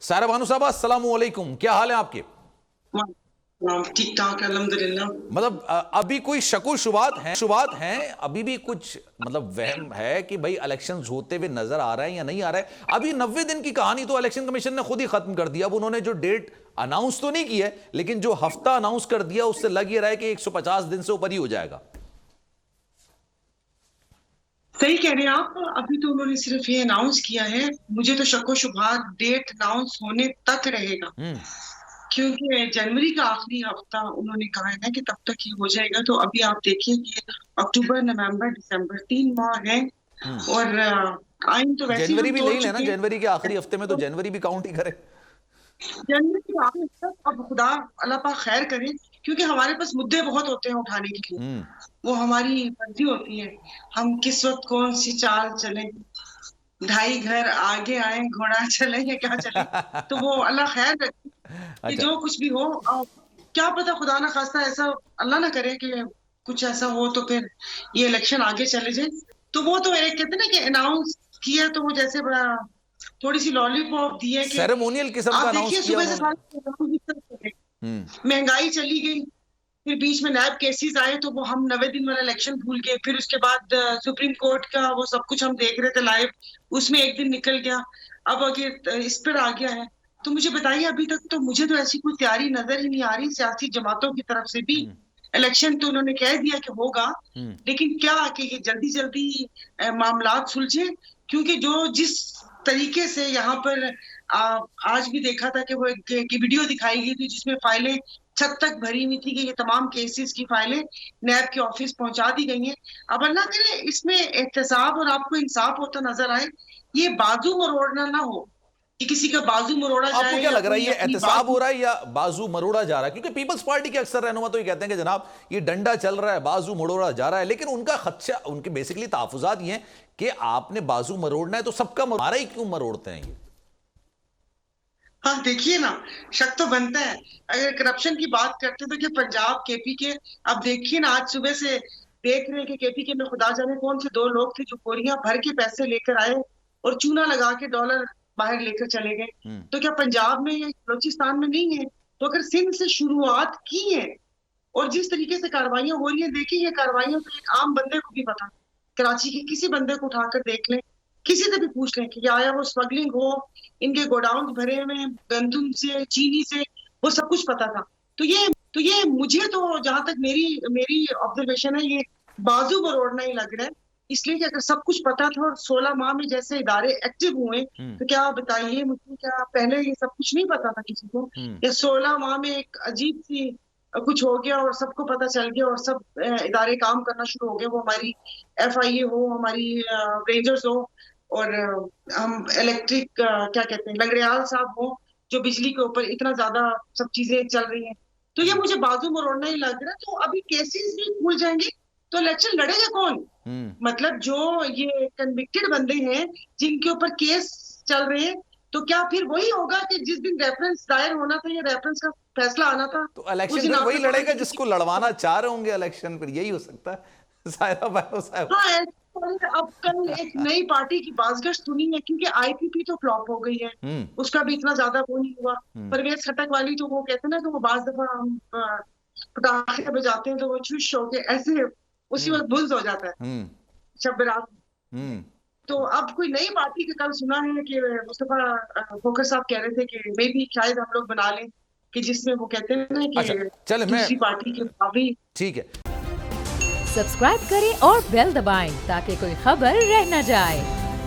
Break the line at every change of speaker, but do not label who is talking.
सारा बानो साहब अस्सलाम वालेकुम, क्या हाल है आपके?
ठीक ठाक अल्हम्दुलिल्लाह।
मतलब अभी कोई शको शुबात हैं, अभी भी कुछ मतलब वहम है कि भाई इलेक्शंस होते हुए नजर आ रहा है या नहीं आ रहा है? अभी 90 दिन की कहानी तो इलेक्शन कमीशन ने खुद ही खत्म कर दिया। अब उन्होंने जो डेट अनाउंस तो नहीं की है, लेकिन जो हफ्ता अनाउंस कर दिया उससे लग ये रहा है कि 150 दिन से ऊपर ही हो जाएगा।
सही कह रहे हैं आप। अभी तो उन्होंने सिर्फ ये अनाउंस किया है। मुझे तो शक्को शुबहात डेट अनाउंस होने तक रहेगा, क्योंकि जनवरी का आखिरी हफ्ता उन्होंने कहा है ना कि तब तक ही हो जाएगा। तो अभी आप देखिए कि अक्टूबर, नवंबर, दिसंबर 3 माह हैं और आइन तो वैसे ही
जनवरी
हम
भी ले
तोड़
ही लेना,
चुके हैं।
जनवरी के आखिरी हफ्ते में तो जनवरी भी काउंट ही करे।
जनवरी के आखिरी तक अब खुदा अल्लाह पाक खैर करे, क्योंकि हमारे पास मुद्दे बहुत होते हैं उठाने के लिए। वो हमारी मर्जी होती है हम किस वक्त कौन सी चाल चलें, ढाई घर आगे आए घोड़ा चले या क्या चले। तो वो अल्लाह खैर रखे कि
अच्छा,
जो कुछ भी हो। क्या पता खुदा ना खास्ता ऐसा अल्लाह ना करे कि कुछ ऐसा हो तो फिर ये इलेक्शन आगे चले जाए। तो वो तो एक कहते हैं ना कि अनाउंस किया तो वो जैसे बड़ा थोड़ी सी लॉलीपॉप दी है कि
सेरेमोनियल किस्म का
आप
अनाउंस
देखिए
किया
सुबह से
उन्होंने।
सारे
हम्म।
महंगाई चली गई, फिर बीच में नैब केसेस आए तो वो हम 90 दिन वाला इलेक्शन भूल गए। फिर उसके बाद सुप्रीम कोर्ट का वो सब कुछ हम देख रहे थे लाइव, उसमें एक दिन निकल गया। अब अगर इस पर आ गया है तो मुझे बताइए, अभी तक तो मुझे तो ऐसी कोई तैयारी नजर ही नहीं आ रही सियासी जमातों की तरफ से भी। इलेक्शन तो उन्होंने कह दिया कि होगा, लेकिन क्या कि ये जल्दी जल्दी मामलात सुलझे, क्योंकि जो जिस तरीके से यहाँ पर आज भी देखा था कि वो एक वीडियो दिखाई गई थी जिसमें फाइलें छत तक भरी हुई थी कि ये तमाम केसेस की फाइलें नैब के ऑफिस पहुंचा दी गई हैं। अब अल्लाह करे इसमें एहतसाब और आपको इंसाफ होता नजर आए, ये बाजू मरोड़ना ना हो कि किसी का बाजू मरोड़ा
आपको
जाए
क्या
या
लग रहा है,
कोई
ये
अपनी
एहतसाब हो
बाजू।
रहा है या बाजू मरोड़ा जा रहा है? क्योंकि पीपल्स पार्टी के अक्सर रहनुमा तो ये कहते हैं कि जनाब ये डंडा चल रहा है, बाजू मरोड़ा जा रहा है, लेकिन उनका खदशा, उनके बेसिकली तहफुजात ये हैं कि आपने बाजू मरोड़ना है तो सबका हमारा ही क्यों मरोड़ते हैं ये?
हाँ देखिए ना, शक तो बनता है। अगर करप्शन की बात करते तो कि पंजाब केपी के, अब देखिए ना आज सुबह से देख रहे हैं कि केपी के में खुदा जाने कौन से 2 लोग थे जो बोरियां भर के पैसे लेकर आए और चूना लगा के डॉलर बाहर लेकर चले गए। तो क्या पंजाब में या बलूचिस्तान में नहीं है? तो अगर सिंध से शुरुआत की है और जिस तरीके से कार्रवाइयां हो रही है, देखिए ये कार्रवाइयां तो एक आम बंदे को भी पता, कराची के किसी बंदे को उठाकर देख लें, किसी से भी पूछ लें कि या वो स्मगलिंग हो, इनके गोडाउन भरे हुए गंदम से, चीनी से, वो सब कुछ पता था। तो ये मुझे तो जहां तक मेरी मेरी ऑब्जर्वेशन है, ये बाजू मरोड़ना ही लग रहा है। इसलिए कि अगर सब कुछ पता था और 16 माह में जैसे इदारे एक्टिव हुए, तो क्या आप बताइए मुझे, क्या पहले ये सब कुछ नहीं पता था किसी को? या 16 माह में एक अजीब सी कुछ हो गया और सबको पता चल गया और सब इदारे काम करना शुरू हो गए, वो हमारी FIA हो, हमारी रेंजर्स हो, और हम इलेक्ट्रिक क्या कहते हैं लंगड़ियाल साहब हो, जो बिजली के ऊपर इतना ज्यादा सब चीजें चल रही हैं। तो ये मुझे बाजू मरोड़ना ही लग रहा है। तो अभी केसेस भी खुल जाएंगे तो इलेक्शन लड़ेगा कौन? मतलब जो ये कन्विक्टेड बंदे हैं जिनके ऊपर केस चल रहे हैं, तो क्या फिर वही होगा कि जिस दिन रेफरेंस दायर होना था या रेफरेंस का फैसला आना था,
तो
उस
इलेक्शन
दिन
फिर वही
आपने कहा
लड़ेगा
कि किसी।
जिसको लड़वाना चाह रहे होंगे इलेक्शन, फिर यही हो सकता है। सायरा बानो साहब।
हाँ अब कल एक नई पार्टी की बाजगश्त सुनी है, क्योंकि IPP तो फ्लॉप हो गई है, उसका भी इतना ज्यादा वो नहीं हुआ। परवेज खटक वाली तो वो कहते हैं ना कि वो बाज दफा हम पटाखे बजाते हैं तो वो चुश होके ऐसे उसी वक्त बुल्स हो जाता है शब रात। तो अब कोई नई पार्टी का कल सुना है कि मुस्तफा खोखर साहब कह रहे थे कि मे भी शायद हम लोग बना लें, कि जिसमें वो कहते हैं ना
अच्छा,
कि
चले मैं,
दूसरी पार्टी के काफी।
ठीक है।
सब्सक्राइब करें और बेल दबाएं ताकि कोई खबर रह न जाए।